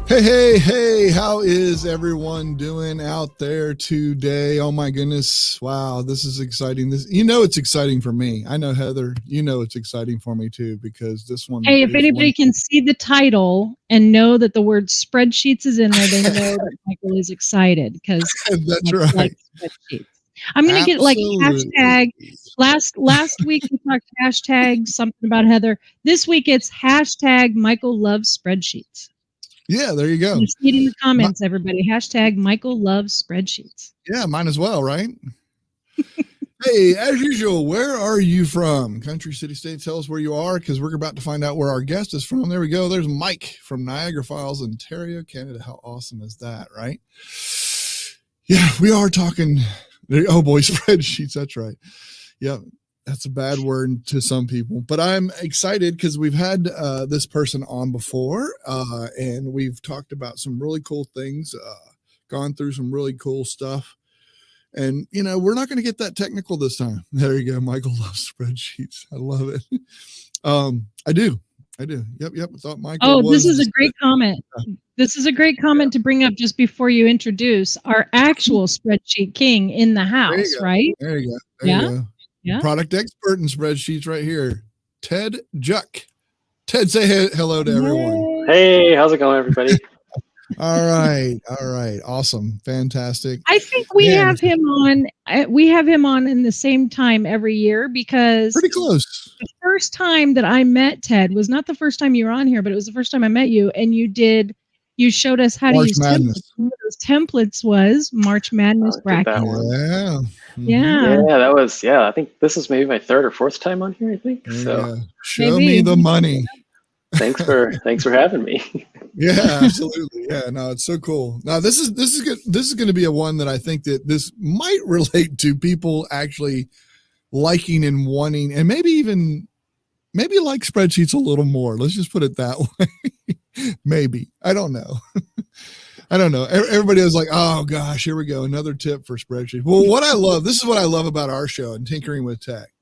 Hey, hey, hey, how is everyone doing out there today? Oh my goodness. Wow, this is exciting. It's exciting for me. I know, Heather, it's exciting for me too, because this one. Hey, if anybody can see the title and know that the word spreadsheets is in there, they know that Michael is excited because that's Michael right. likes spreadsheets. I'm going to get like hashtag. Last week we talked hashtag something about Heather. This week it's hashtag Michael loves spreadsheets. Yeah, there you go. You see it in the comments, everybody. Hashtag Michael loves spreadsheets. Yeah, mine as well, right? Hey, as usual, where are you from? Country, city, state, tell us where you are, because we're about to find out where our guest is from. There we go. There's Mike from Niagara Falls, Ontario, Canada. How awesome is that, right? Yeah, we are talking. Oh boy, spreadsheets. That's right. Yeah, that's a bad word to some people, but I'm excited because we've had this person on before, and we've talked about some really cool things, gone through some really cool stuff. And, we're not going to get that technical this time. There you go. Michael loves spreadsheets. I love it. I do. Yep. I thought Michael this is a great comment. This is a great comment to bring up just before you introduce our actual spreadsheet king in the house, right? There you go. There you go. Yeah. Product expert in spreadsheets right here, Ted Juch. Ted, say hello to everyone. Hey, how's it going, everybody? All right. Awesome. Fantastic. I think we have him on. We have him on in the same time every year because pretty close. The first time that I met Ted was not the first time you were on here, but it was the first time I met you, and you showed us how to use templates. One of those templates was March Madness bracket. Yeah. Yeah. Yeah, that was, I think this is maybe my third or fourth time on here, I think. So show me the money. Thanks for having me. Yeah, absolutely. Yeah, no, it's so cool. Now this is good. This is going to be a one that I think that this might relate to people actually liking and wanting, and maybe like spreadsheets a little more. Let's just put it that way. Maybe. I don't know. Everybody was like, oh gosh, here we go. Another tip for spreadsheets. Well, this is what I love about our show and Tinkering with Tech.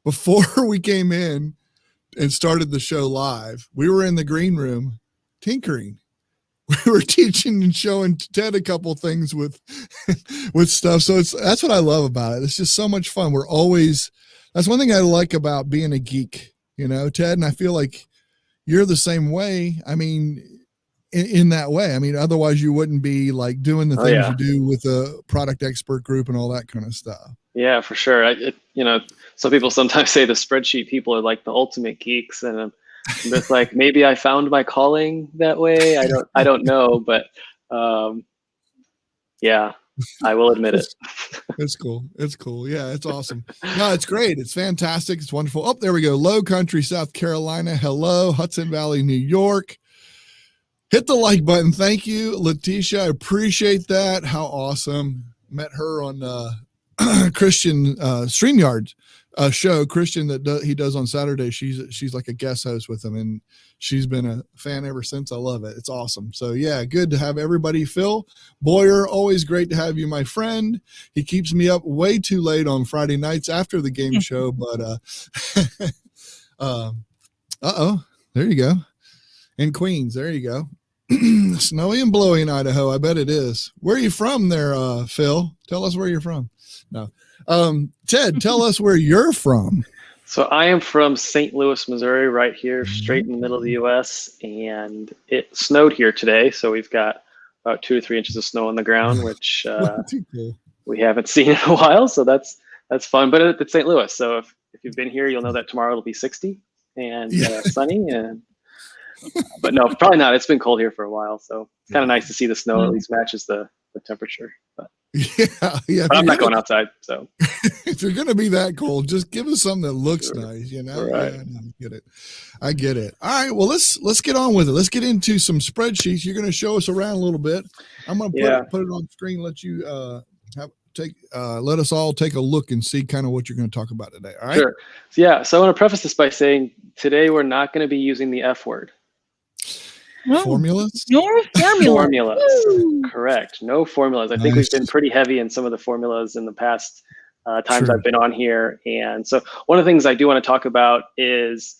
Before we came in and started the show live, we were in the green room tinkering. We were teaching and showing Ted a couple things with stuff. So that's what I love about it. It's just so much fun. That's one thing I like about being a geek, Ted, and I feel like you're the same way. I mean, in that way. I mean, otherwise you wouldn't be like doing the things you do with a product expert group and all that kind of stuff. Yeah, for sure. Some people sometimes say the spreadsheet people are like the ultimate geeks, and I'm just like, maybe I found my calling that way. I don't know, but yeah, I will admit it. It's cool. Yeah, it's awesome. No, it's great. It's fantastic. It's wonderful. Oh, there we go. Low Country, South Carolina. Hello, Hudson Valley, New York. Hit the like button. Thank you, Letitia. I appreciate that. How awesome. Met her on Christian StreamYard show. Christian that he does on Saturday. She's like a guest host with him, and she's been a fan ever since. I love it. It's awesome. So yeah, good to have everybody. Phil Boyer, always great to have you, my friend. He keeps me up way too late on Friday nights after the game show, but there you go. In Queens, there you go. Snowy and blowy in Idaho. I bet it is. Where are you from there, Phil? Tell us where you're from. No. Ted, tell us where you're from. So I am from St. Louis, Missouri, right here, straight in the middle of the U.S., and it snowed here today. So we've got about 2 to 3 inches of snow on the ground, which we haven't seen in a while. So that's fun. But it's St. Louis. So if you've been here, you'll know that tomorrow it'll be 60 and sunny. But no, probably not. It's been cold here for a while. So it's kind of nice to see the snow at least matches the temperature. But yeah. But I'm not going outside. So if you're going to be that cold, just give us something that looks nice, Right. Yeah, I get it. All right. Well, let's get on with it. Let's get into some spreadsheets. You're going to show us around a little bit. I'm going to put it on screen. Let you let us all take a look and see kind of what you're going to talk about today. All right. Sure. Yeah. So I want to preface this by saying today we're not going to be using the F word. Formulas? No formulas. Formulas. Correct. No formulas. I think we've been pretty heavy in some of the formulas in the past times I've been on here. And so one of the things I do want to talk about is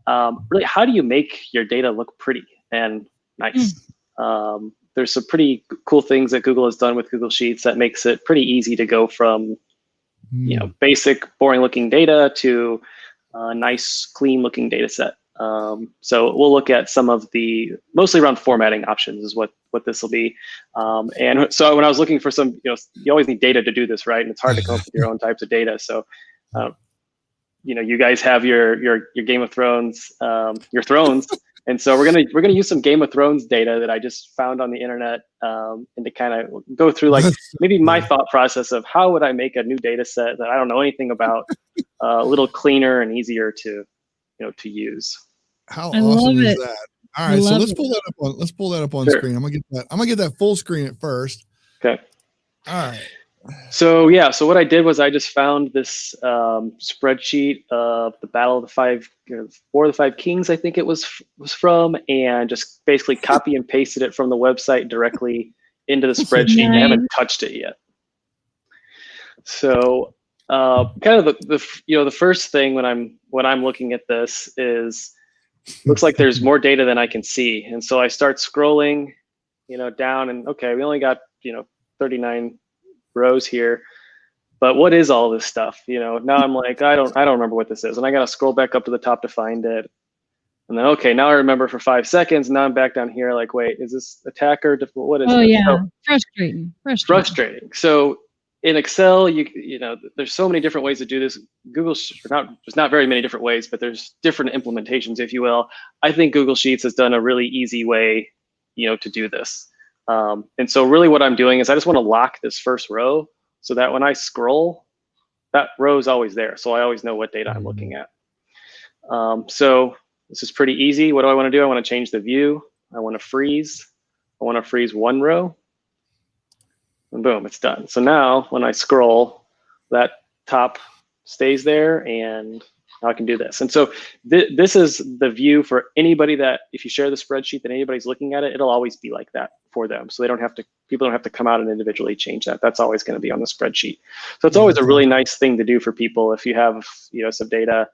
really how do you make your data look pretty and nice? There's some pretty cool things that Google has done with Google Sheets that makes it pretty easy to go from basic, boring looking data to a nice, clean looking data set. So we'll look at some of the, mostly around formatting options is what this will be. And so when I was looking for some, you always need data to do this, right? And it's hard to come up with your own types of data. So, you guys have your Game of Thrones, your thrones. And so we're gonna use some Game of Thrones data that I just found on the internet, and to kind of go through like maybe my thought process of how would I make a new data set that I don't know anything about, a little cleaner and easier to use. How awesome is that? All right, so let's pull that up on screen. I'm gonna get that full screen at first. Okay. All right. So yeah, so what I did was I just found this spreadsheet of the Battle of the Five, War of the Five Kings, I think it was from, and just basically copy and pasted it from the website directly into the spreadsheet. I haven't touched it yet. So kind of the first thing when I'm looking at this is looks like there's more data than I can see, and so I start scrolling, down, and okay, we only got 39 rows here, but what is all this stuff? Now I'm like, I don't remember what this is, and I gotta scroll back up to the top to find it, and then okay, now I remember for 5 seconds. Now I'm back down here, like, wait, is this attacker? What is? Oh it? yeah, So, frustrating. So in Excel, there's so many different ways to do this. There's not very many different ways, but there's different implementations, if you will. I think Google Sheets has done a really easy way, to do this. And so really what I'm doing is I just want to lock this first row so that when I scroll, that row is always there. So I always know what data I'm looking at. So this is pretty easy. What do I want to do? I want to change the view. I want to freeze. I want to freeze one row. And boom, it's done. So now when I scroll, that top stays there, and now I can do this. And so this is the view for anybody that, if you share the spreadsheet, that anybody's looking at it, it'll always be like that for them. So people don't have to come out and individually change that. That's always going to be on the spreadsheet. So it's always a really nice thing to do for people if you have some data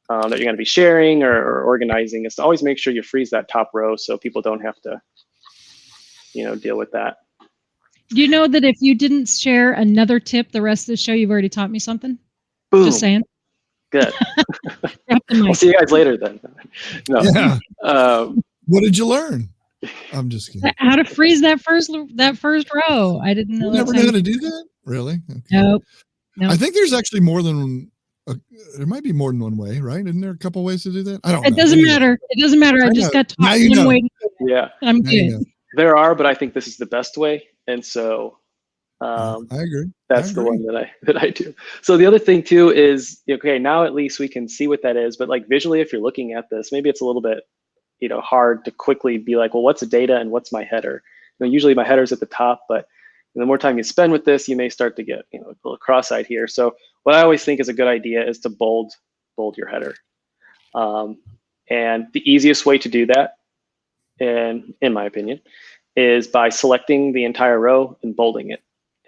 that you're going to be sharing or organizing, is to always make sure you freeze that top row so people don't have to deal with that. Do you know that if you didn't share another tip the rest of the show, you've already taught me something? Boom. Just saying. Good. I'll see you guys later then. No. Yeah. What did you learn? I'm just kidding. How to freeze that first row. I didn't know. You never know how to do that? Really? Okay. Nope. I think there's actually more than there might be more than one way, right? Isn't there a couple ways to do that? I don't know. It doesn't matter. It doesn't matter. I just got taught one way. Yeah. I'm good. There are, but I think this is the best way. And so I agree. That's the one that I do. So the other thing too is, okay, now at least we can see what that is, but like visually, if you're looking at this, maybe it's a little bit, hard to quickly be like, well, what's the data and what's my header? Usually my header's at the top, but the more time you spend with this, you may start to get, a little cross-eyed here. So what I always think is a good idea is to bold your header. And the easiest way to do that, and in my opinion, is by selecting the entire row and bolding it.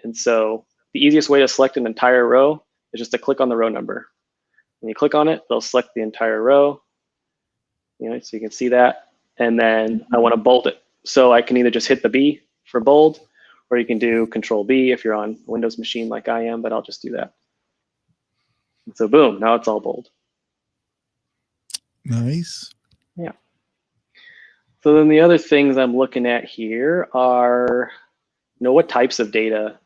And so the easiest way to select an entire row is just to click on the row number. When you click on it, it'll select the entire row, so you can see that. And then I want to bold it. So I can either just hit the B for bold, or you can do Control B if you're on a Windows machine like I am, but I'll just do that. And so boom, now it's all bold. Nice. Yeah. So then the other things I'm looking at here are, what types of data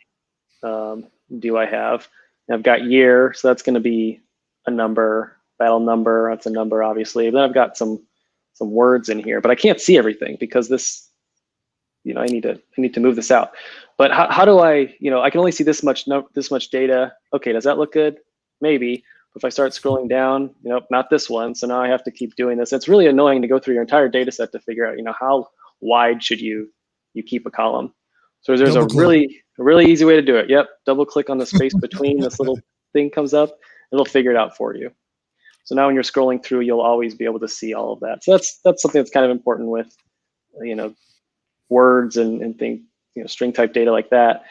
do I have? I've got year, so that's going to be a number. Battle number, that's a number, obviously. Then I've got some words in here, but I can't see everything because this, I need to move this out. But how do I, I can only see this much data. Okay, does that look good? Maybe. If I start scrolling down, not this one. So now I have to keep doing this. It's really annoying to go through your entire data set to figure out, how wide should you keep a column. So there's a really easy way to do it. Yep, double click on the space between. This little thing comes up. It'll figure it out for you. So now when you're scrolling through, you'll always be able to see all of that. So that's something that's kind of important with, words and things, string type data like that.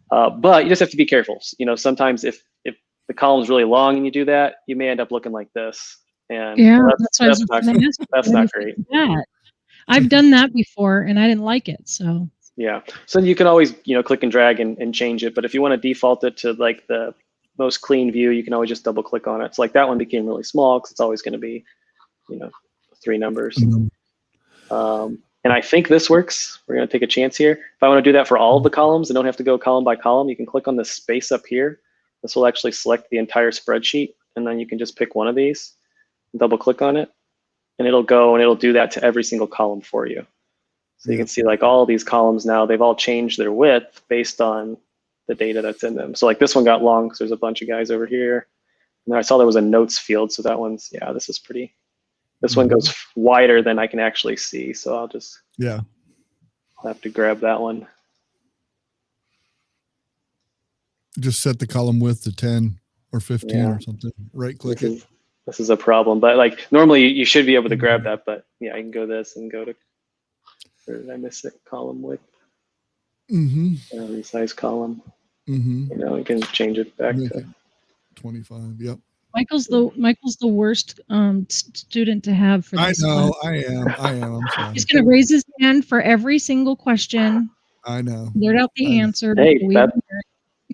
But you just have to be careful. Sometimes if the column's really long and you do that, you may end up looking like this. And yeah, that's not great. I've done that before and I didn't like it. So yeah, so you can always, click and drag and change it. But if you want to default it to like the most clean view, you can always just double click on it. So like that one became really small because it's always going to be, 3 numbers. And I think this works. We're going to take a chance here. If I want to do that for all of the columns and don't have to go column by column, you can click on the space up here. This will actually select the entire spreadsheet. And then you can just pick one of these, double click on it, and it'll go and it'll do that to every single column for you. So you can see like all these columns now, they've all changed their width based on the data that's in them. So like this one got long because there's a bunch of guys over here. And then I saw there was a notes field. So that one's, this is pretty, this one goes wider than I can actually see. So I'll just I'll have to grab that one. Just set the column width to 10 or 15 or something. Right click it. This is a problem, but like normally you should be able to grab that, but yeah, I can go this and go to, where did I miss it? Column width. Resize column. You can change it back to 25. Yep. Michael's the worst student to have for this. I know. I am. I'm sorry. He's going to raise his hand for every single question. I know. Blurt out the answer. Hey,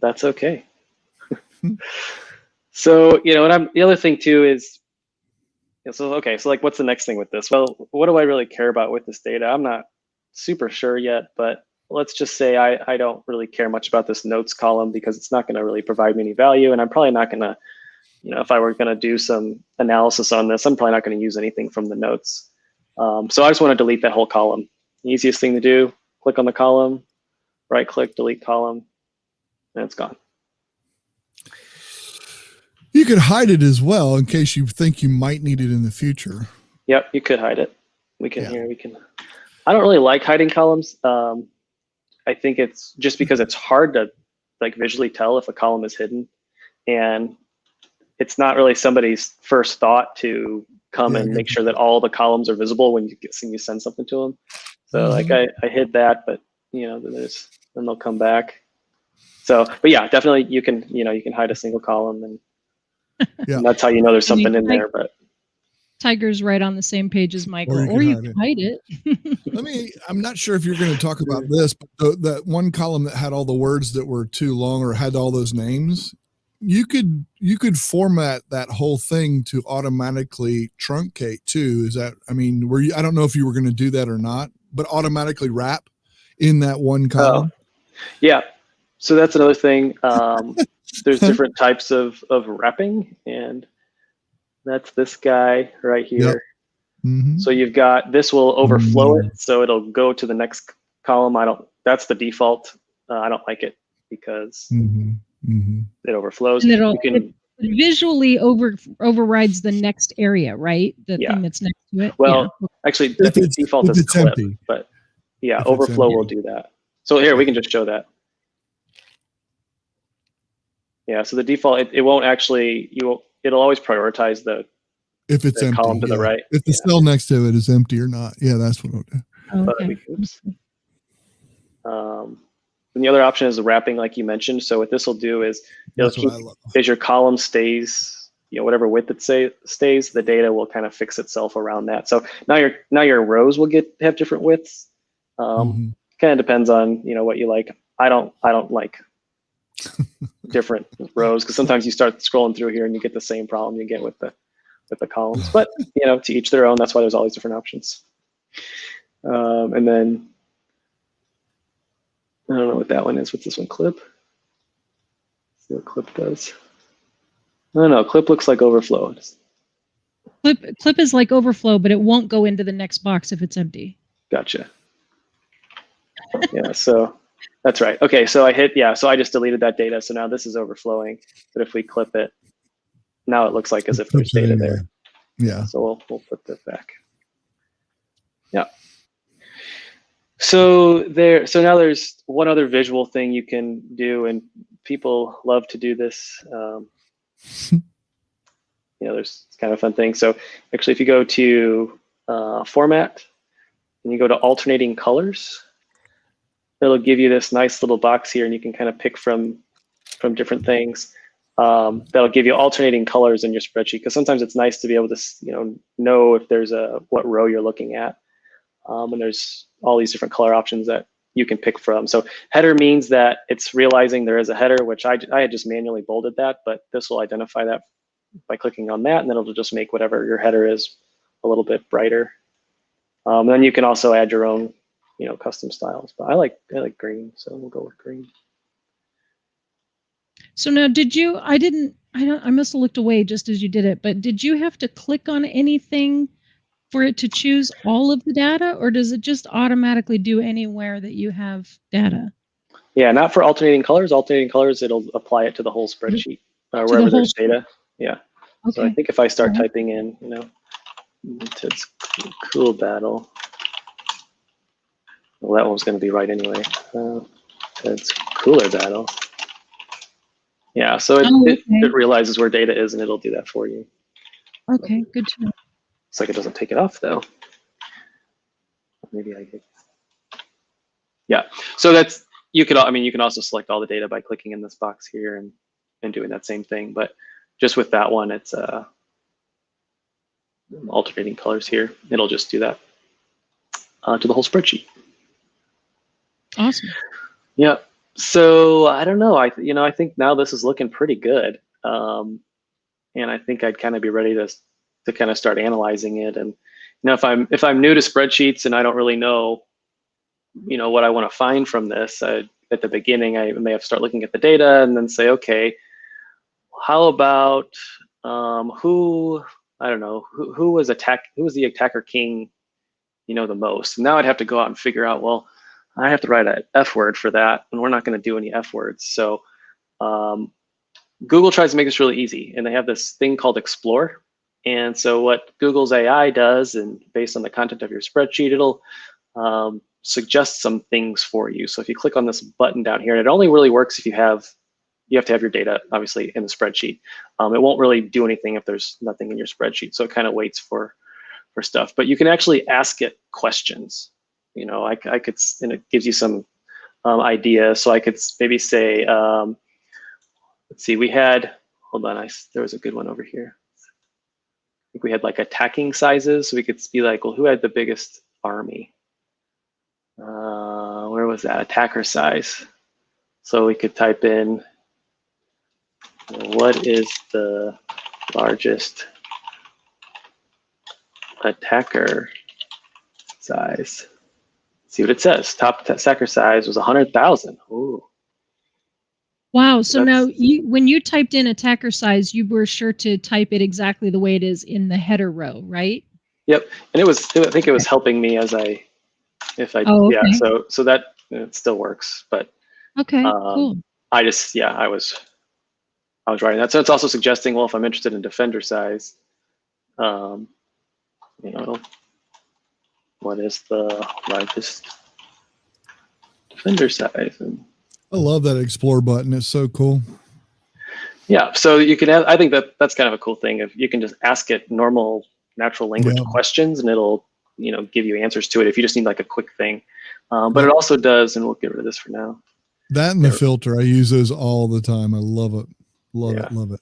that's okay. So, and the other thing too is, so like what's the next thing with this? Well, what do I really care about with this data? I'm not super sure yet, but let's just say I don't really care much about this notes column because it's not going to really provide me any value. And I'm probably not going to, if I were going to do some analysis on this, I'm probably not going to use anything from the notes. So I just want to delete that whole column. The easiest thing to do, click on the column, right click, delete column, and it's gone. You could hide it as well in case you think you might need it in the future. Yep, you could hide it. We can I don't really like hiding columns. I think it's just because it's hard to like visually tell if a column is hidden, and it's not really somebody's first thought to come and make sure that all the columns are visible when you send something to them. So like I hid that, but then they'll come back. So, but yeah, definitely you can hide a single column, and that's how there's something in there. But Tiger's right on the same page as Michael, or you can hide it. I'm not sure if you're going to talk about this, but that one column that had all the words that were too long or had all those names, you could format that whole thing to automatically truncate too. Is that, I don't know if you were going to do that or not, but automatically wrap in that one column. Yeah. So that's another thing. There's different types of wrapping, and that's this guy right here. Yep. So you've got, this will overflow it. So it'll go to the next column. That's the default. I don't like it because it overflows. And it visually overrides the next area, right? The thing that's next to it. Well, actually, I think default is clip, empty. But overflow will do that. So here, we can just show that. Yeah, so the default, it won't actually, it'll always prioritize the column to the right. If the cell next to it is empty or not. Yeah, that's what it'll do. Okay. And the other option is the wrapping, like you mentioned. So what this will do is, as your column stays, whatever width it stays, the data will kind of fix itself around that. So now your rows will have different widths. Kind of depends on what you like. I don't like different rows because sometimes you start scrolling through here and you get the same problem you get with the columns. But to each their own. That's why there's all these different options. And then I don't know what that one is. What's this one? Clip. Let's see what clip does. No, clip looks like overflow. Clip is like overflow, but it won't go into the next box if it's empty. Gotcha. Yeah, so that's right. Okay, so so I just deleted that data. So now this is overflowing. But if we clip it, now it looks like as if there's data there. Yeah. So we'll put that back. Yeah. So now there's one other visual thing you can do, and people love to do this. There's kind of a fun thing. So actually, if you go to format and you go to alternating colors, it'll give you this nice little box here, and you can kind of pick from different things. That'll give you alternating colors in your spreadsheet, because sometimes it's nice to be able to know if there's what row you're looking at. And there's all these different color options that you can pick from. So header means that it's realizing there is a header, which I had just manually bolded that, but this will identify that by clicking on that, and then it'll just make whatever your header is a little bit brighter. And then you can also add your own, custom styles. But I like green, so we'll go with green. So now, I must have looked away just as you did it, but did you have to click on anything for it to choose all of the data, or does it just automatically do anywhere that you have data? Yeah, not for alternating colors. Alternating colors, it'll apply it to the whole spreadsheet, wherever there's data. Yeah. Okay. So I think if I start typing in, Ted's cool battle. Well, that one's going to be right anyway. Ted's cooler battle. Yeah, so it realizes where data is, and it'll do that for you. Okay, good to know. Looks like it doesn't take it off though. Maybe I get. Yeah, so that's you can also select all the data by clicking in this box here and doing that same thing. But just with that one, it's alternating colors here. It'll just do that to the whole spreadsheet. Awesome. Yeah. So I don't know. I think now this is looking pretty good, and I think I'd kind of be ready to kind of start analyzing it. And if I'm new to spreadsheets and I don't really know, what I want to find from this, at the beginning I may have to start looking at the data and then say, okay, how about who was the attacker king, the most? And now I'd have to go out and figure out, well, I have to write an F word for that, and we're not going to do any F words. So Google tries to make this really easy, and they have this thing called Explore. And so what Google's AI does, and based on the content of your spreadsheet, it'll suggest some things for you. So if you click on this button down here, and it only really works if you have to have your data, obviously, in the spreadsheet. It won't really do anything if there's nothing in your spreadsheet. So it kind of waits for stuff. But you can actually ask it questions. I could, and it gives you some idea. So I could maybe say, let's see, hold on, there was a good one over here. I think we had like attacking sizes. So we could be like, well, who had the biggest army? Where was that? Attacker size. So we could type in, what is the largest attacker size? See what it says. Top attacker size was 100,000. Ooh. Wow. So now when you typed in attacker size, you were sure to type it exactly the way it is in the header row, right? Yep. And I think it was helping me as yeah. So that it still works, but okay, cool. I was writing that. So it's also suggesting, well, if I'm interested in defender size, what is the largest defender size? And I love that Explore button. It's so cool. Yeah, so you can I think that's kind of a cool thing. If you can just ask it normal natural language questions, and it'll give you answers to it if you just need like a quick thing. But it also does, and we'll get rid of this for now. That and the filter, I use those all the time. I love it. Love it.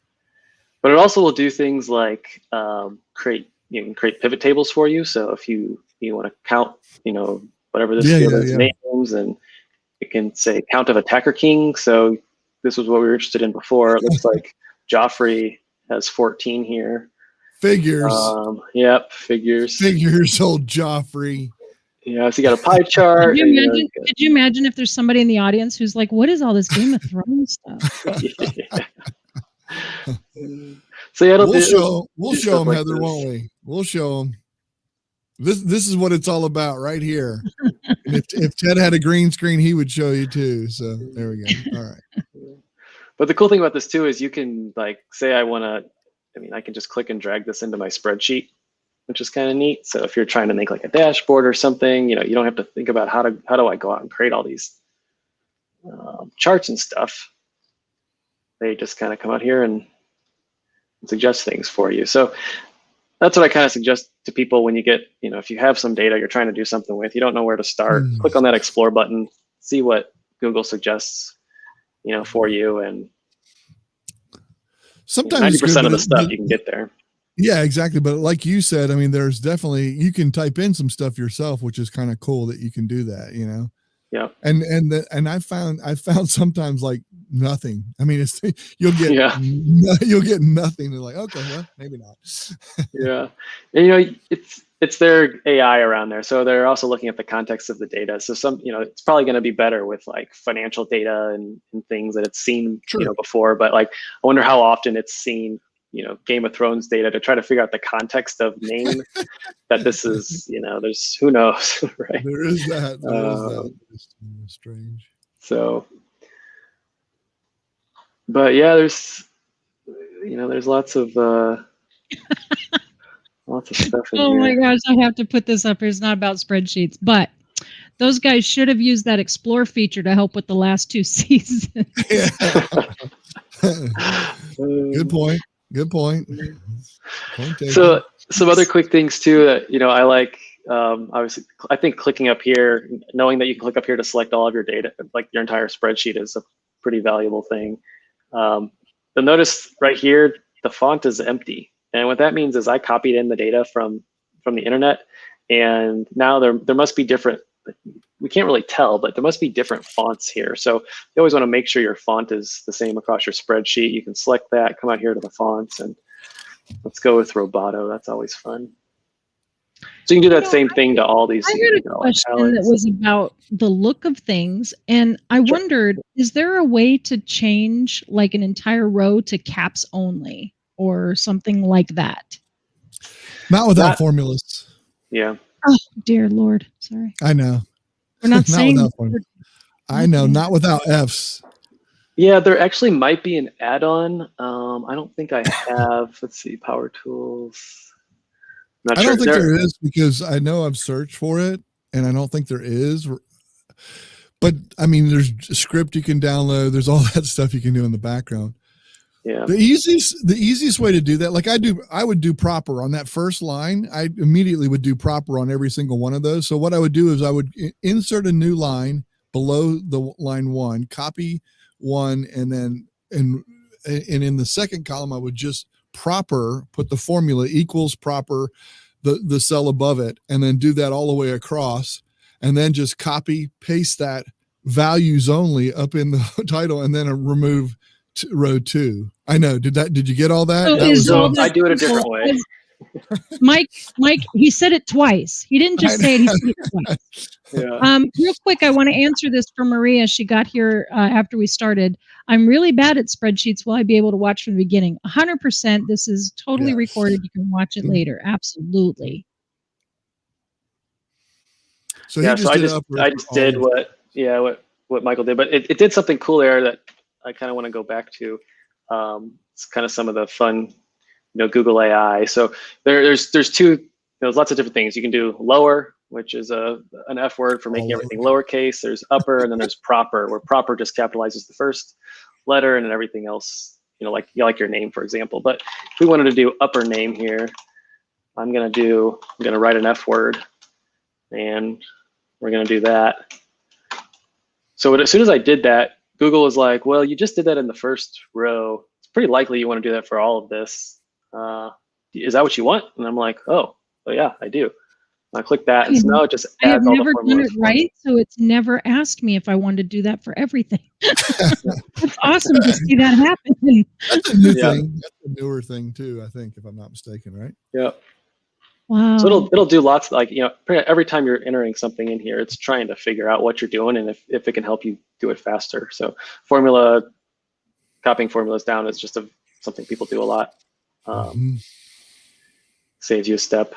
But it also will do things like you can create pivot tables for you. So if you want to count, whatever this field is names, and it can say count of attacker king. So this was what we were interested in before. It looks like Joffrey has 14 here. Figures. Yep, figures. Figures, old Joffrey. Yeah, so you got a pie chart. Could you imagine if there's somebody in the audience who's like, what is all this Game of Thrones stuff? So yeah, we'll show them, Heather, won't we? We'll show them. This is what it's all about right here. And if Ted had a green screen, he would show you too. So there we go. All right. But the cool thing about this too is you can say I can just click and drag this into my spreadsheet, which is kind of neat. So if you're trying to make like a dashboard or something, you don't have to think about how do I go out and create all these charts and stuff. They just kind of come out here and suggest things for you. So that's what I kind of suggest to people when you get, if you have some data you're trying to do something with, you don't know where to start, click on that Explore button, see what Google suggests, for you. And sometimes 90% of the stuff you can get there. Yeah, exactly. But like you said, I mean, there's definitely, you can type in some stuff yourself, which is kind of cool that you can do that, you know? Yeah. And I found sometimes like nothing. I mean, it's, you'll get, Yeah. you'll get nothing. They're like, okay, well, maybe not. Yeah. And, you know, it's their AI around there. So they're also looking at the context of the data. So some, you know, it's probably going to be better with like financial data and things that it's seen, True. you know, before, but like, I wonder how often it's seen, you know, Game of Thrones data to try to figure out the context of name that this is, you know, there's, who knows, right? There is that. There is that. It's strange. So, but yeah, there's, you know, there's lots of stuff in Oh here. my gosh, I have to put this up here. It's not about spreadsheets, but those guys should have used that explore feature to help with the last 2 seasons. Yeah. Good point. Good point. Point taken. So some other quick things too that, you know, I like, obviously, I think clicking up here, knowing that you can click up here to select all of your data, like your entire spreadsheet, is a pretty valuable thing. You'll notice right here, the font is empty. And what that means is I copied in the data from the internet, and now there must be different, we can't really tell, but there must be different fonts here. So you always want to make sure your font is the same across your spreadsheet. You can select that, come out here to the fonts, and let's go with Roboto. That's always fun. So you can do that same thing to all these. I had a question that was about the look of things, and I wondered, is there a way to change like an entire row to caps only or something like that? Not without formulas. Yeah. Oh, dear Lord. Sorry. I know. We're not saying without formulas. I know, not without Fs. Yeah, there actually might be an add-on. I don't think I have. Let's see, Power Tools. I don't think there is, because I know I've searched for it, and I don't think there is. But I mean, there's a script you can download. There's all that stuff you can do in the background. Yeah. The easiest way to do that, like I would do proper on that first line. I immediately would do proper on every single one of those. So what I would do is I would insert a new line below the line 1, copy 1, and then and in the second column I would just proper put the formula equals proper the cell above it, and then do that all the way across, and then just copy paste that values only up in the title, and then remove row 2. I know. Did you get all that? So I do it a different way. Mike, he said it twice. He didn't just say it, he said it twice. Yeah. Real quick, I want to answer this for Maria. She got here after we started. I'm really bad at spreadsheets. Will I be able to watch from the beginning? 100%. This is totally recorded. You can watch it later. Absolutely. So yeah, so I just did what Michael did, but it did something cool there that I kind of want to go back to. It's kind of some of the fun, you know, Google AI. So there's lots of different things you can do. Lower, which is an F word for making everything lowercase. There's upper, and then there's proper, where proper just capitalizes the first letter, and then everything else, you know, like your name, for example. But if we wanted to do upper name here, I'm gonna write an F word, and we're gonna do that. So as soon as I did that, Google was like, well, you just did that in the first row. It's pretty likely you want to do that for all of this. Is that what you want? And I'm like, oh yeah, I do. And I click that, and so now it just adds all the formulas. I have never done it right, so it's never asked me if I wanted to do that for everything. It's awesome to see that happen. That's a new thing. That's a newer thing too, I think, if I'm not mistaken, right? Yeah. Wow. So it'll do lots, like, you know, every time you're entering something in here, it's trying to figure out what you're doing and if it can help you do it faster. So copying formulas down is just something people do a lot. Saves you a step.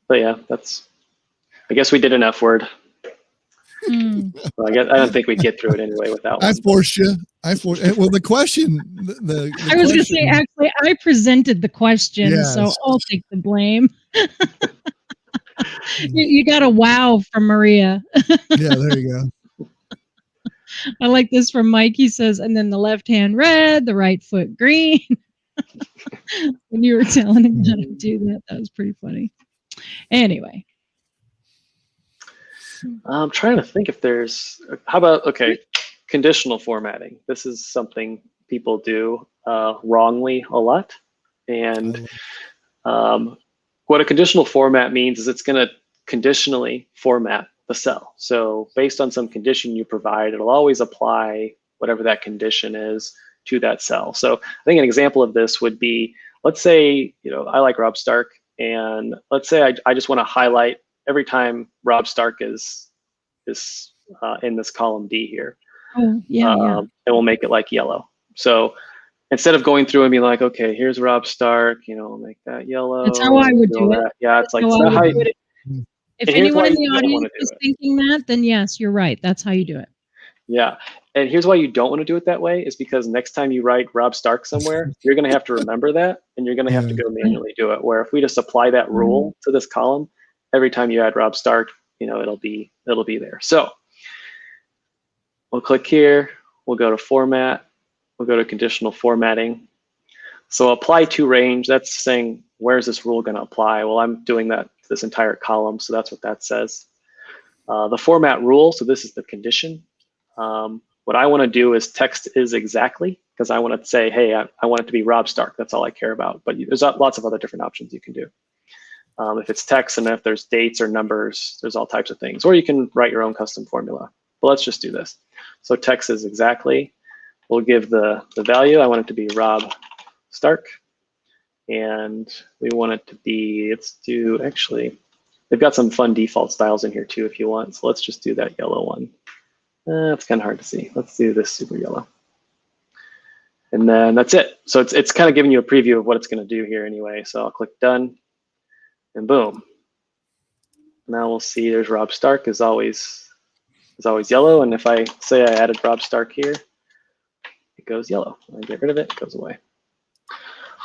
But yeah, I guess we did an F word. Well, I don't think we'd get through it anyway without one. I forced you. Well, the question. I was going to say, actually, I presented the question, so I'll take the blame. You got a wow from Maria. Yeah, there you go. I like this from Mike. He says, and then the left hand red, the right foot green. When you were telling him how to do that, that was pretty funny. Anyway. I'm trying to think if there's, how about, okay, conditional formatting. This is something people do wrongly a lot. And what a conditional format means is it's going to conditionally format the cell. So based on some condition you provide, it'll always apply whatever that condition is to that cell. So I think an example of this would be, let's say, I like Rob Stark, and let's say I just want to highlight every time Rob Stark is in this column D here. Oh, yeah, yeah. And we'll make it like yellow. So instead of going through and being like, okay, here's Rob Stark, make that yellow. That's how I would do it. Yeah, it's like, if anyone in the audience is thinking that, then yes, you're right. That's how you do it. Yeah. And here's why you don't want to do it that way, is because next time you write Rob Stark somewhere, you're going to have to remember that, and you're going to have to go manually do it. Where if we just apply that rule to this column, every time you add Rob Stark, it'll be there. So we'll click here. We'll go to format. We'll go to conditional formatting. So apply to range, that's saying, where's this rule going to apply? Well, I'm doing that to this entire column, so that's what that says. The format rule, so this is the condition. What I want to do is text is exactly, because I want to say, hey, I want it to be Rob Stark. That's all I care about. But there's lots of other different options you can do. If it's text and if there's dates or numbers, there's all types of things. Or you can write your own custom formula. But let's just do this. So text is exactly. We'll give the value. I want it to be Rob Stark. And we want it to be, actually, they've got some fun default styles in here too if you want. So let's just do that yellow one. It's kind of hard to see. Let's do this super yellow. And then that's it. So it's kind of giving you a preview of what it's going to do here anyway. So I'll click done, and boom. Now we'll see there's Rob Stark is always yellow. And if I say I added Rob Stark here, it goes yellow. When I get rid of it, it goes away.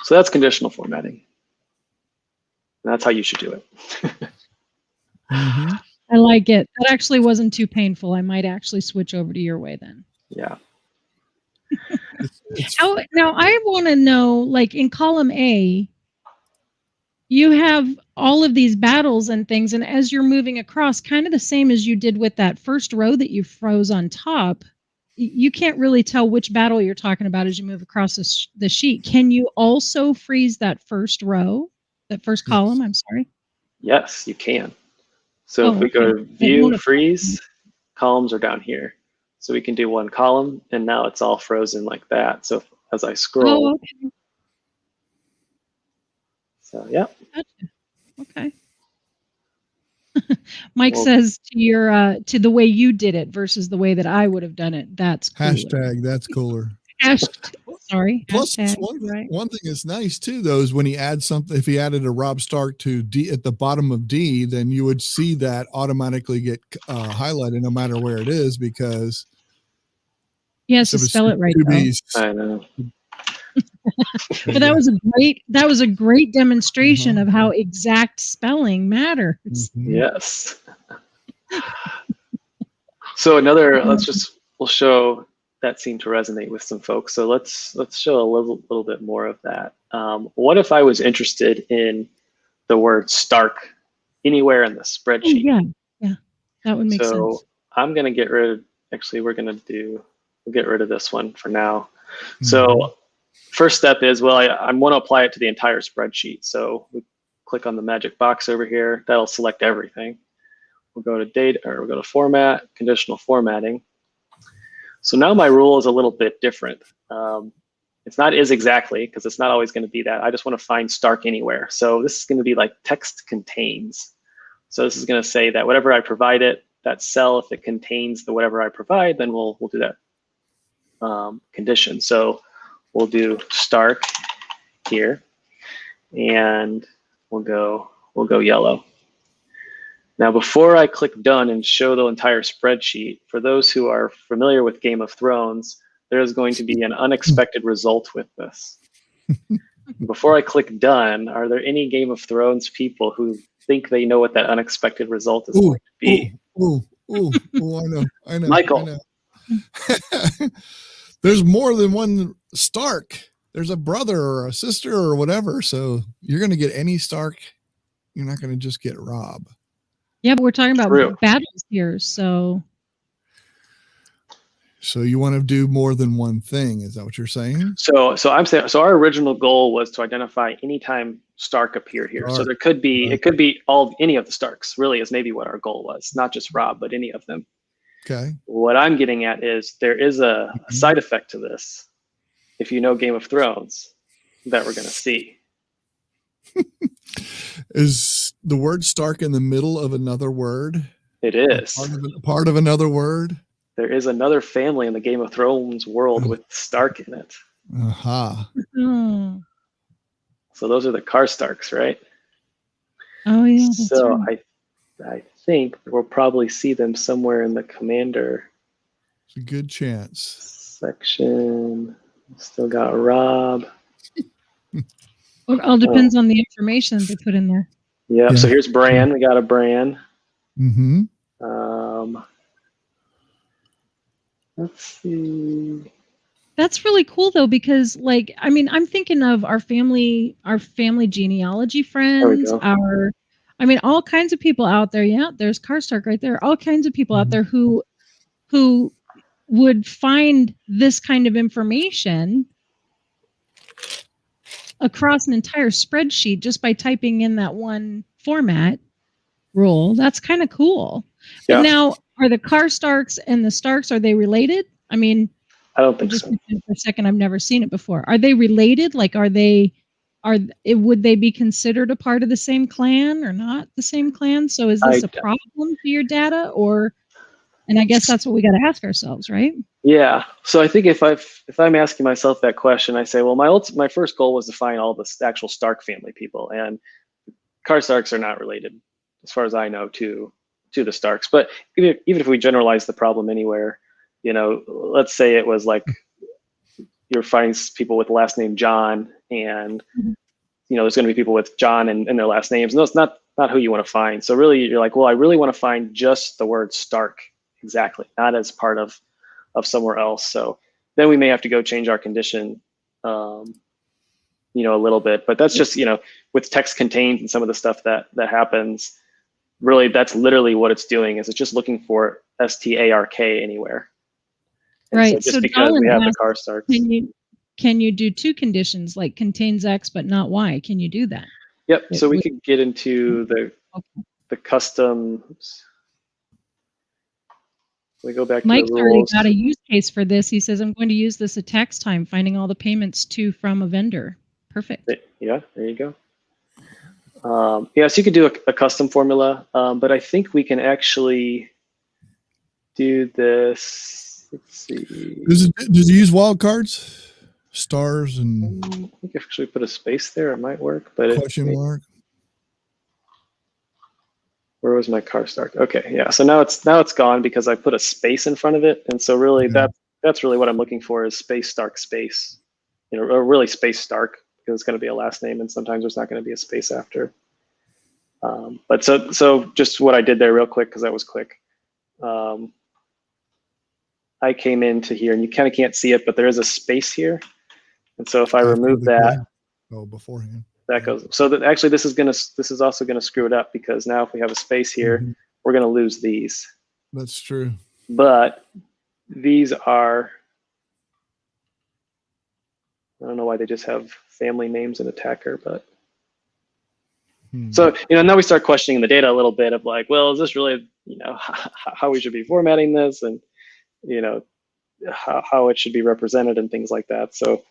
So that's conditional formatting. And that's how you should do it. Mm-hmm. I like it. That actually wasn't too painful. I might actually switch over to your way then. Yeah. Now I want to know, like in column A, you have all of these battles and things, and as you're moving across, kind of the same as you did with that first row that you froze on top, you can't really tell which battle you're talking about as you move across the sheet. Can you also freeze that first row, that first column? I'm sorry. Yes, you can. So if we go to view, freeze, columns are down here. So we can do one column, and now it's all frozen like that. So as I scroll. Oh, okay. So, yeah. Gotcha. Okay. Mike says to the way you did it versus the way that I would have done it. That's cooler. Hashtag that's cooler. Sorry. Plus, hashtag, one thing that's nice too, though, is when he adds something. If he added a Rob Stark to D at the bottom of D, then you would see that automatically get highlighted no matter where it is, because he has to spell it right. I know. But that was a great demonstration of how exact spelling matters. Mm-hmm. Yes. So we'll show that seemed to resonate with some folks. So let's show a little bit more of that. What if I was interested in the word Stark anywhere in the spreadsheet? Oh, yeah, that would make sense. So I'm going to get rid of, actually, we'll get rid of this one for now. Mm-hmm. So first step is, well, I want to apply it to the entire spreadsheet. So we click on the magic box over here. That'll select everything. We'll go to data, or we'll go to format, conditional formatting. So now my rule is a little bit different. It's not is exactly, because it's not always going to be that. I just want to find Stark anywhere. So this is going to be like text contains. So this is going to say that whatever I provide it, that cell, if it contains the whatever I provide, then we'll do that condition. So we'll do Stark here, and we'll go yellow. Now, before I click done and show the entire spreadsheet, for those who are familiar with Game of Thrones, there is going to be an unexpected result with this. Before I click done, are there any Game of Thrones people who think they know what that unexpected result is going to be? I know. Michael. I know. There's more than one Stark. There's a brother or a sister or whatever. So you're going to get any Stark. You're not going to just get Rob. Yeah, but we're talking about battles here, so. So you want to do more than one thing. Is that what you're saying? So I'm saying, so our original goal was to identify anytime Stark appeared here. So there could be, it could be any of the Starks really is maybe what our goal was, not just Rob, but any of them. Okay. What I'm getting at is there is a side effect to this. If you know Game of Thrones, that we're going to see. Is the word Stark in the middle of another word? It is. Part of another word? There is another family in the Game of Thrones world with Stark in it. Aha. So those are the Karstarks, right? Oh yeah. That's So right. I think we'll probably see them somewhere in the commander. It's a good chance. Section. Still got Rob. It all depends on the information they put in there. Yeah. So here's Bran. We got a Bran. Mm-hmm. Let's see. That's really cool though, because like, I mean, I'm thinking of our family genealogy friends, all kinds of people out there. Yeah, there's Karstark right there. All kinds of people out there who would find this kind of information across an entire spreadsheet just by typing in that one format rule. That's kind of cool. But now, are the Karstarks and the Starks, are they related? I mean, I don't think so. For a second, I've never seen it before. Are they related? Like, would they be considered a part of the same clan or not the same clan? So is this a problem to your data, or? And I guess that's what we got to ask ourselves, right? Yeah. So I think if I'm asking myself that question, I say, well, my first goal was to find all the actual Stark family people, and Karstarks are not related, as far as I know, to the Starks. But even if we generalize the problem anywhere, you know, let's say it was like you're finding people with the last name John, and you know, there's going to be people with John and their last names. No, it's not who you want to find. So really, you're like, well, I really want to find just the word Stark, exactly, not as part of somewhere else. So then we may have to go change our condition, you know, a little bit. But that's just, you know, with text contained and some of the stuff that happens. Really, that's literally what it's doing. Is it's just looking for STARK anywhere. And right. So just because we have the Karstarks. Can you do two conditions, like contains X but not Y? Can you do that? Yep. So we could get into the customs. We go back Mike's to the rules. already got a use case for this. He says, I'm going to use this at tax time, finding all the payments to from a vendor. Perfect. Yeah, there you go. Yeah, so you could do a custom formula, but I think we can actually do this. Let's see. Does it use wildcards? Stars and I think if we put a space there, it might work. But question mark. Where was my Karstark? Okay, yeah. So now it's gone because I put a space in front of it, and so really that's really what I'm looking for is space Stark space, you know, or really space Stark, because it's going to be a last name, and sometimes there's not going to be a space after. But so just what I did there real quick, because that was quick. I came into here, and you kind of can't see it, but there is a space here, and so if I remove that, beforehand. That goes. So that actually this is also gonna screw it up, because now if we have a space here, we're gonna lose these. That's true. But these are, I don't know why they just have family names and attacker, but so, you know, now we start questioning the data a little bit of like, well, is this really, you know, how we should be formatting this, and you know, how it should be represented and things like that. So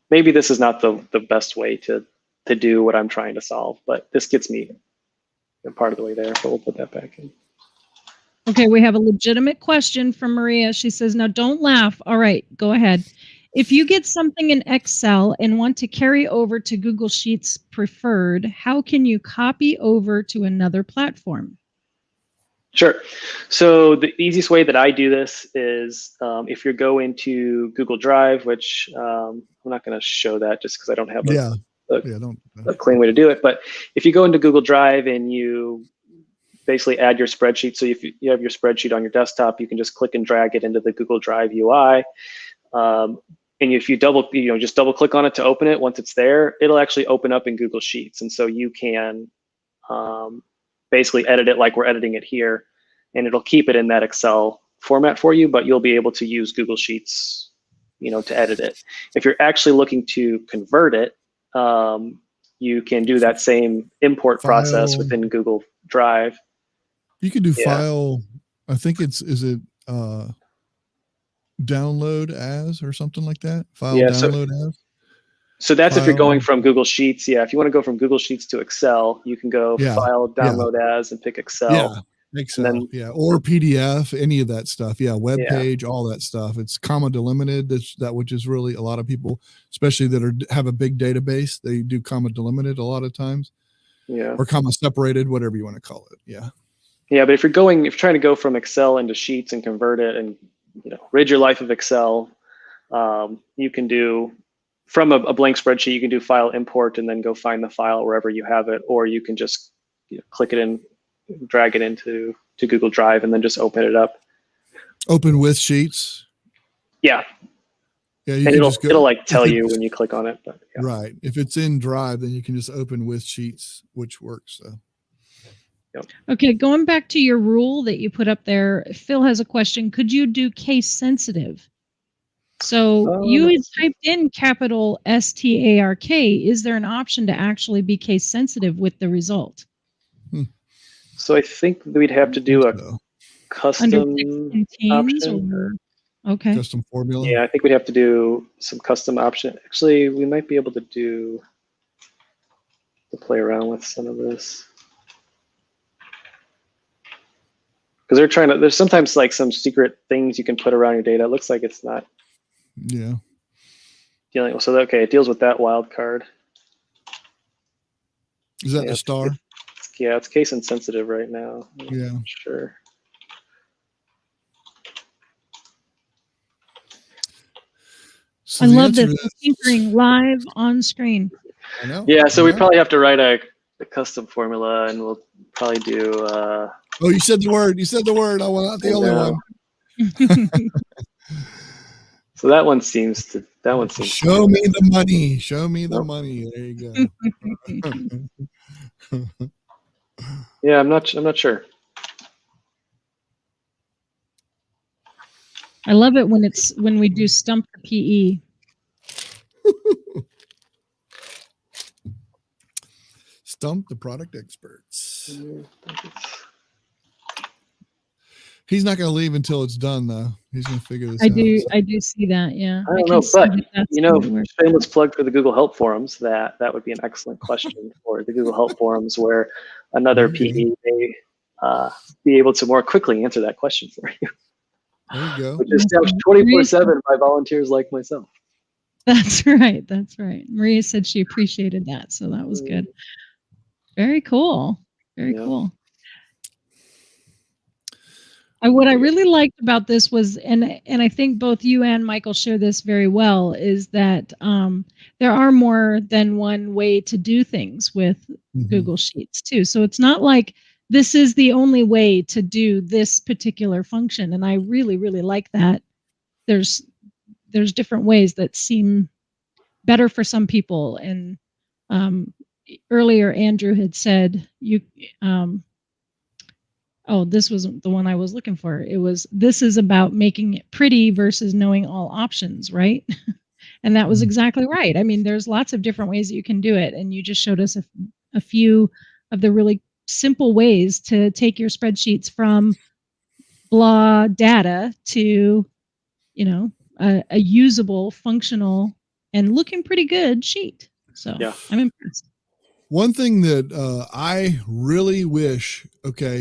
maybe this is not the best way to do what I'm trying to solve, but this gets me part of the way there. So we'll put that back in. Okay, we have a legitimate question from Maria. She says, now don't laugh. All right, go ahead. If you get something in Excel and want to carry over to Google Sheets Preferred, how can you copy over to another platform? Sure. So the easiest way that I do this is if you go into Google Drive, which I'm not going to show that just because I don't have a clean way to do it. But if you go into Google Drive and you basically add your spreadsheet, so if you have your spreadsheet on your desktop, you can just click and drag it into the Google Drive UI. And if you just double click on it to open it, once it's there, it'll actually open up in Google Sheets. And so you can basically edit it like we're editing it here, and it'll keep it in that Excel format for you, but you'll be able to use Google Sheets, to edit it. If you're actually looking to convert it, you can do that same import process within Google Drive. You can do file. I think is it download as or something like that? File download as. So that's if you're going from Google Sheets. Yeah, if you want to go from Google Sheets to Excel, you can go file download as and pick Excel. Yeah. Excel, or PDF, any of that stuff. Web page, all that stuff. It's comma delimited. That which is really a lot of people, especially that have a big database, they do comma delimited a lot of times. Yeah. Or comma separated, whatever you want to call it. Yeah. Yeah, but if you're trying to go from Excel into Sheets and convert it and rid your life of Excel, you can do from a blank spreadsheet. You can do file import and then go find the file wherever you have it, or you can just click it in. Drag it into Google Drive and then just open it up. Open with Sheets. Yeah. Yeah. And it'll like tell you when you click on it. But, Right. If it's in Drive, then you can just open with Sheets, which works. So. Yep. Okay. Going back to your rule that you put up there, Phil has a question. Could you do case sensitive? So you had typed in capital STARK. Is there an option to actually be case sensitive with the result? So I think we'd have to do a custom option. Okay. Custom formula. Yeah, I think we'd have to do some custom option. Actually, we might be able to play around with some of this. Because there's sometimes like some secret things you can put around your data. It looks like it's not. Yeah. Dealing with, it deals with that wild card. Is that the star? It's case insensitive right now. Yeah. Sure. So I love this tinkering live on screen. I know. Yeah, so we probably have to write a custom formula, and we'll probably do. Oh, you said the word. You said the word. I was not the only one. So that one seems to. Show me the money. Show me the money. There you go. Yeah, I'm not sure. I love it when we do stump the PE. Stump the product experts. He's not going to leave until it's done, though. He's going to figure this out. I do see that. Yeah. I don't know, but shameless plug for the Google Help forums. That would be an excellent question for the Google Help forums, where another PE may be able to more quickly answer that question for you. There you go. Which is staffed 24/7 by volunteers like myself. That's right. That's right. Maria said she appreciated that, so that was good. Very cool. Very cool. What I really liked about this was, and I think both you and Michael share this very well, is that there are more than one way to do things with Google Sheets too. So it's not like this is the only way to do this particular function. And I really, really like that. There's different ways that seem better for some people. And earlier Andrew had said this wasn't the one I was looking for. This is about making it pretty versus knowing all options, right? And that was exactly right. I mean, there's lots of different ways that you can do it. And you just showed us a few of the really simple ways to take your spreadsheets from blah data to, a usable, functional, and looking pretty good sheet. So I'm impressed. One thing that I really wish,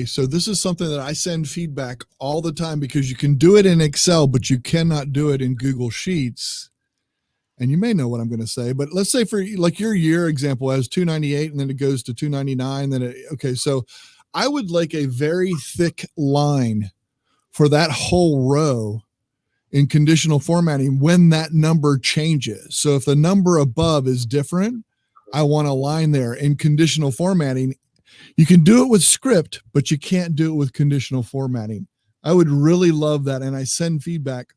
so this is something that I send feedback all the time, because you can do it in Excel, but you cannot do it in Google Sheets. And you may know what I'm going to say, but let's say for like your year example has 298 and then it goes to 299. So I would like a very thick line for that whole row in conditional formatting when that number changes. So if the number above is different, I want a line there. In conditional formatting, you can do it with script, but you can't do it with conditional formatting. I would really love that. And I send feedback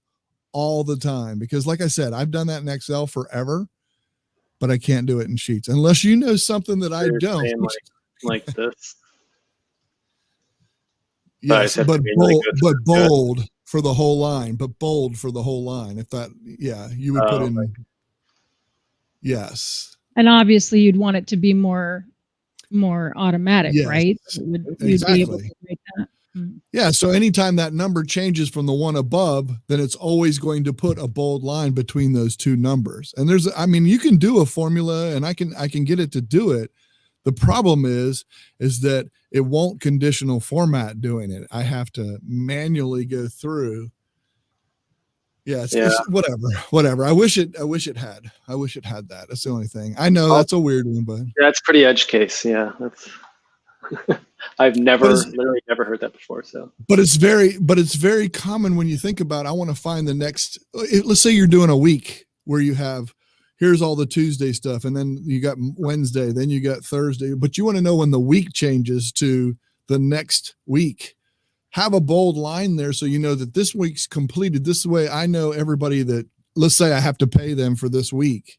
all the time, because like I said, I've done that in Excel forever, but I can't do it in Sheets unless you know something that I don't. Like this. Yes, but bold. for the whole line, but bold for the whole line. If that, yeah, you would put in, yes. And obviously you'd want it to be more automatic, Yes, right? You'd be able to make that. Yeah, so anytime that number changes from the one above, then it's always going to put a bold line between those two numbers. And there's, I mean, you can do a formula and I can get it to do it. The problem is that it won't conditional format doing it. I have to manually go through. Yeah, it's whatever. I wish it had that. That's the only thing. I know that's a weird one, but yeah, it's pretty edge case. Yeah, that's I've literally never heard that before. So, but it's very common when you think about, I want to find the next, let's say you're doing a week where you have, here's all the Tuesday stuff. And then you got Wednesday, then you got Thursday, but you want to know when the week changes to the next week. Have a bold line there so you know that this week's completed. This way I know everybody that, let's say I have to pay them for this week.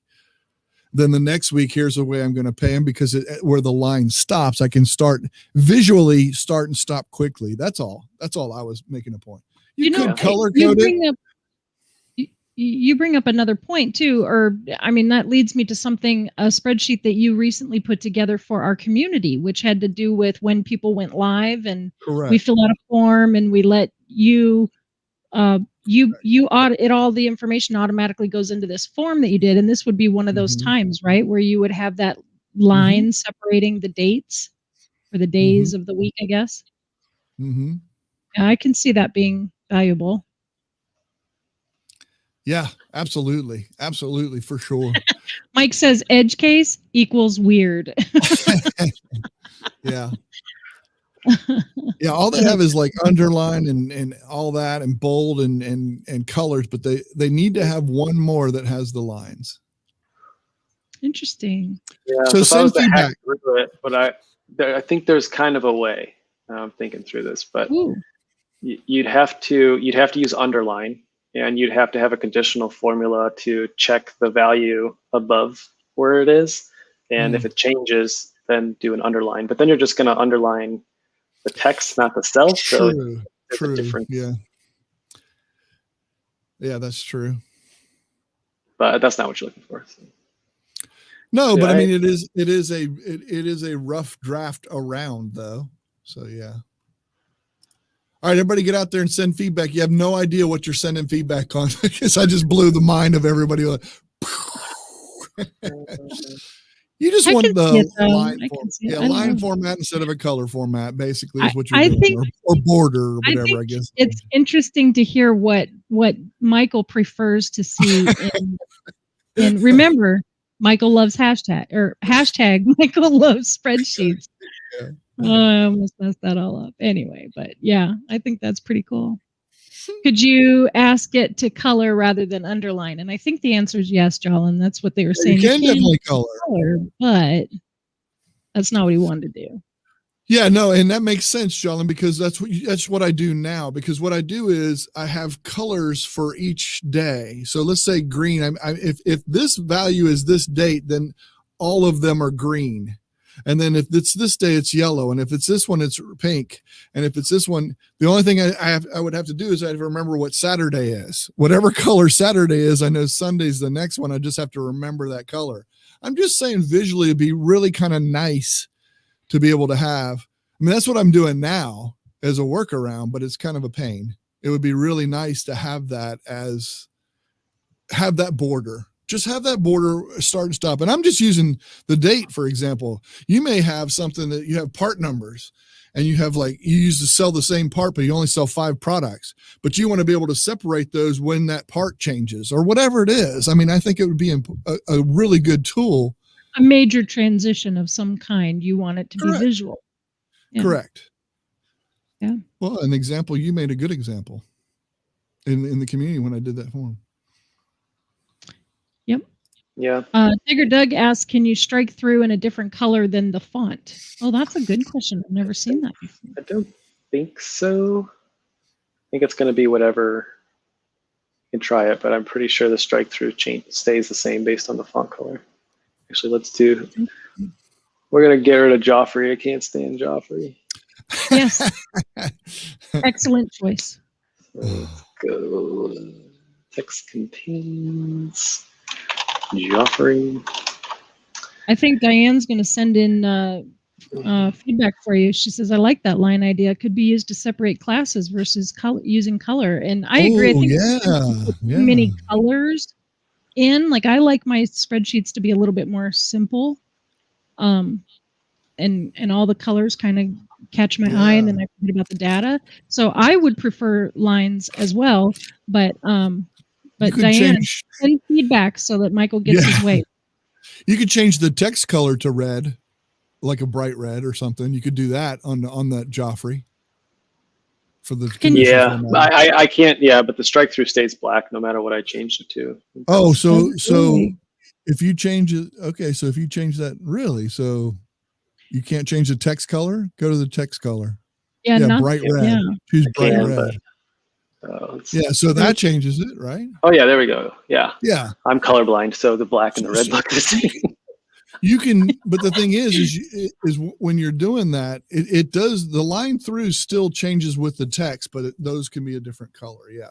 Then the next week, here's the way I'm going to pay them, because where the line stops, I can visually start and stop quickly. That's all I was making a point. You could color code it. You bring up another point too, or I mean, that leads me to a spreadsheet that you recently put together for our community, which had to do with when people went live, and we fill out a form and we let you audit all the information automatically goes into this form that you did. And this would be one of those times, right, where you would have that line separating the dates or the days of the week, I guess. I can see that being valuable. Yeah, absolutely. Absolutely. For sure. Mike says edge case equals weird. Yeah. Yeah. All they have is like underline and all that and bold and colors, but they need to have one more that has the lines. Interesting. Yeah. So send feedback. But I think there's kind of a way. I'm thinking through this, but you'd have to use underline. And you'd have to have a conditional formula to check the value above where it is. And if it changes, then do an underline. But then you're just going to underline the text, not the cell. True. So True. Different. Yeah. Yeah, that's true. But that's not what you're looking for. So. No, but I mean, it is a rough draft around though. So yeah. All right, everybody get out there and send feedback. You have no idea what you're sending feedback on, because I just blew the mind of everybody. You just want the line format instead of a color format, basically, is what you're doing, or border or whatever, I guess. It's interesting to hear what Michael prefers to see in remember, Michael loves hashtag Michael loves spreadsheets. Yeah. I almost messed that all up. Anyway, but yeah, I think that's pretty cool. Could you ask it to color rather than underline? And I think the answer is yes, Jolin. That's what they were saying. You can definitely color, but that's not what he wanted to do. Yeah, no, and that makes sense, Jolin, because that's what I do now. Because what I do is I have colors for each day. So let's say green. If this value is this date, then all of them are green. And then if it's this day, it's yellow. And if it's this one, it's pink. And if it's this one, the only thing I would have to do is I have to remember what Saturday is. Whatever color Saturday is, I know Sunday's the next one. I just have to remember that color. I'm just saying visually it'd be really kind of nice to be able to have. I mean, that's what I'm doing now as a workaround, but it's kind of a pain. It would be really nice to have that have that border. Just have that border start and stop. And I'm just using the date, for example. You may have something that you have part numbers and you have you use to sell the same part, but you only sell 5 products, but you want to be able to separate those when that part changes or whatever it is. I mean, I think it would be a really good tool. A major transition of some kind. You want it to be visual. Yeah. Correct. Yeah. Well, an example, you made a good example in the community when I did that form. Yep. Yeah. Digger Doug asks, can you strike through in a different color than the font? Oh, that's a good question. I've never seen that before. I don't think so. I think it's going to be whatever. You can try it, but I'm pretty sure the strike through stays the same based on the font color. Actually, we're going to get rid of Joffrey. I can't stand Joffrey. Yes. Excellent choice. Let's go. Text contains Joffrey. I think Diane's going to send in feedback for you. She says, I like that line idea. It could be used to separate classes versus using color. And I agree. I think yeah. many colors in. Like, I like my spreadsheets to be a little bit more simple. And all the colors kind of catch my eye, and then I forget about the data. So I would prefer lines as well. But Diane, send feedback so that Michael gets his way. You could change the text color to red, like a bright red or something. You could do that on that Joffrey for the I can't. Yeah, but the strike through stays black no matter what I change it to. Oh, so if you change it, okay. So if you change that, really, so you can't change the text color. Go to the text color. Yeah, bright red. Yeah. Choose bright red. So that changes it, right? Oh yeah, there we go. Yeah. I'm colorblind, so the black and the red look the same. You can, but the thing is when you're doing that, it does, the line through still changes with the text, but those can be a different color. Yeah.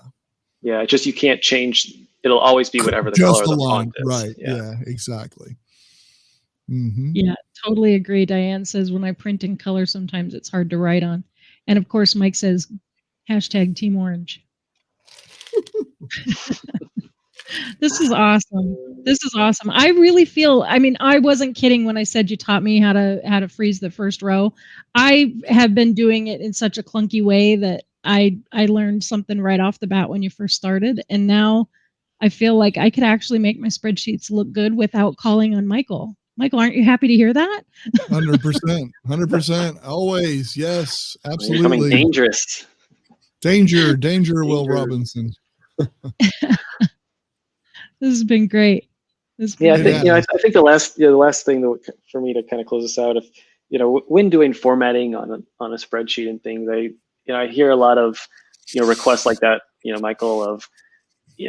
Yeah, it's just you can't change. It'll always be whatever the color of the font is. Right. Yeah, exactly. Mm-hmm. Yeah, totally agree. Diane says when I print in color, sometimes it's hard to write on. And of course, Mike says, #Team Orange. This is awesome. This is awesome. I really feel, I mean, I wasn't kidding when I said you taught me how to freeze the first row. I have been doing it in such a clunky way that I learned something right off the bat when you first started. And now I feel like I could actually make my spreadsheets look good without calling on Michael. Michael, aren't you happy to hear that? 100%. Always. Yes, absolutely. You're becoming dangerous. Danger, Will Robinson. This has been great. I think the last thing that for me to kind of close this out, if when doing formatting on a spreadsheet and things, I hear a lot of requests like that, Michael, of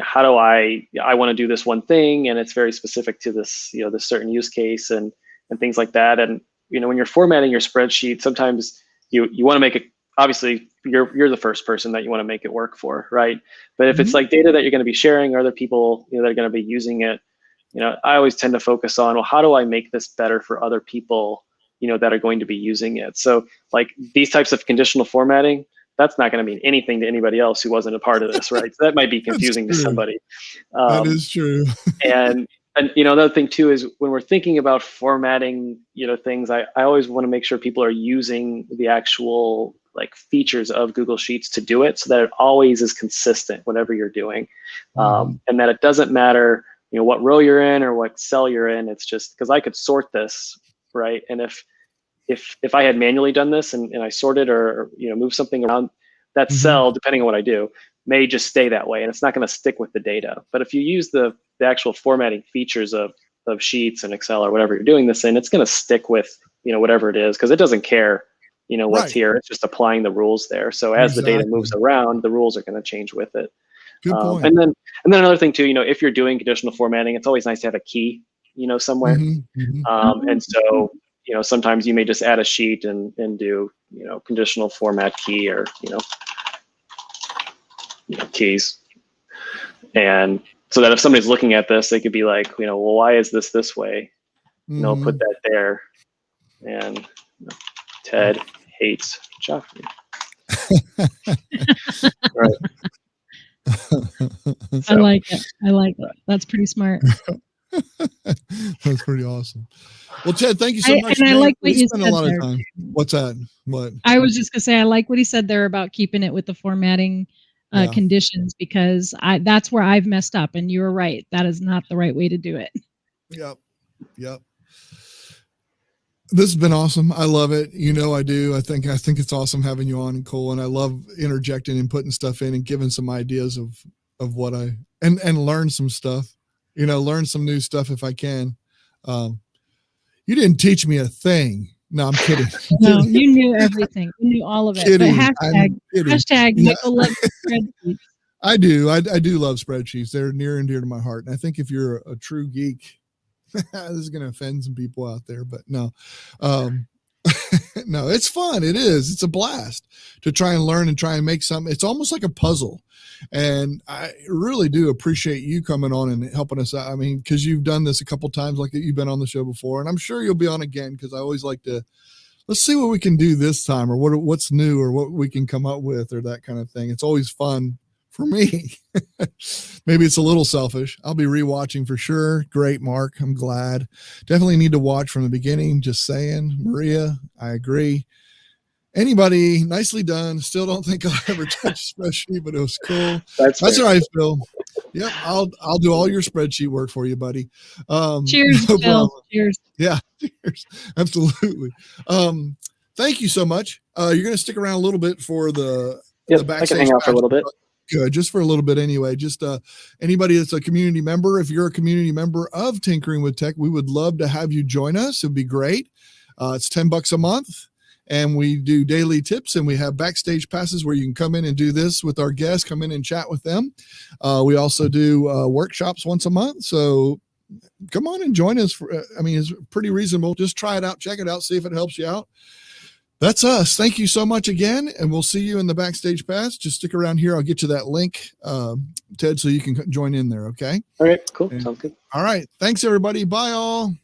how do I want to do this one thing and it's very specific to this this certain use case and things like that. And when you're formatting your spreadsheet, sometimes you want to make it, obviously you're the first person that you want to make it work for, right? But if it's like data that you're going to be sharing or other people that are going to be using it, I always tend to focus on, well, how do I make this better for other people that are going to be using it? So like these types of conditional formatting, that's not going to mean anything to anybody else who wasn't a part of this, right? So that might be confusing to somebody. That is true. and another thing too is when we're thinking about formatting, things, I always want to make sure people are using the actual like features of Google Sheets to do it, so that it always is consistent whatever you're doing, and that it doesn't matter what row you're in or what cell you're in. It's just because I could sort this, right? And if I had manually done this and I sorted or moved something around, that cell, depending on what I do, may just stay that way and it's not going to stick with the data. But if you use the actual formatting features of Sheets and Excel or whatever you're doing this in, it's going to stick with whatever it is, because it doesn't care what's here. It's just applying the rules there. So as the data moves around, the rules are going to change with it. Good point. And then another thing too, if you're doing conditional formatting, it's always nice to have a key somewhere. And so sometimes you may just add a sheet and do conditional format key or keys, and so that if somebody's looking at this, they could be like, well, why is this way? Put that there. And Ted hates Joffrey. Right. I like it. That's pretty smart. That's pretty awesome. Well, Ted, thank you so much. And I like what you spent said a lot there. of time. What's that? What? I was just gonna say I like what he said there about keeping it with the formatting conditions, because that's where I've messed up, and you were right. That is not the right way to do it. Yep. This has been awesome. I love it. I do. I think it's awesome having you on, Nicole, and I love interjecting and putting stuff in and giving some ideas of what and learn some stuff. Learn some new stuff if I can. You didn't teach me a thing. No, I'm kidding. No, you knew everything. You knew all of it. Kidding. But hashtag Michael loves spreadsheets. I do. I do love spreadsheets. They're near and dear to my heart. And I think if you're a true geek, this is going to offend some people out there, but no. No, it's fun. It is. It's a blast to try and learn and try and make something. It's almost like a puzzle. And I really do appreciate you coming on and helping us out. I mean, because you've done this a couple times, like you've been on the show before, and I'm sure you'll be on again, because I always like to, let's see what we can do this time, or what's new, or what we can come up with, or that kind of thing. It's always fun for me. Maybe it's a little selfish. I'll be rewatching for sure. Great, Mark. I'm glad. Definitely need to watch from the beginning. Just saying. Maria, I agree. Anybody, nicely done. Still don't think I'll ever touch a spreadsheet, but it was cool. That's how I feel. Yep, I'll do all your spreadsheet work for you, buddy. Cheers, no Bill. problem. Cheers. Yeah, cheers. Absolutely. Thank you so much. You're going to stick around a little bit for the backstage. I can hang out for a little bit. Good, just for a little bit anyway. Just anybody that's a community member, if you're a community member of Tinkering with Tech, we would love to have you join us. It'd be great. It's $10 a month. And we do daily tips, and we have backstage passes where you can come in and do this with our guests, come in and chat with them. We also do workshops once a month. So come on and join us. It's pretty reasonable. Just try it out, check it out, see if it helps you out. That's us. Thank you so much again. And we'll see you in the backstage pass. Just stick around here. I'll get you that link, Ted, so you can join in there. Okay. All right. Cool. Sounds good. All right. Thanks, everybody. Bye all.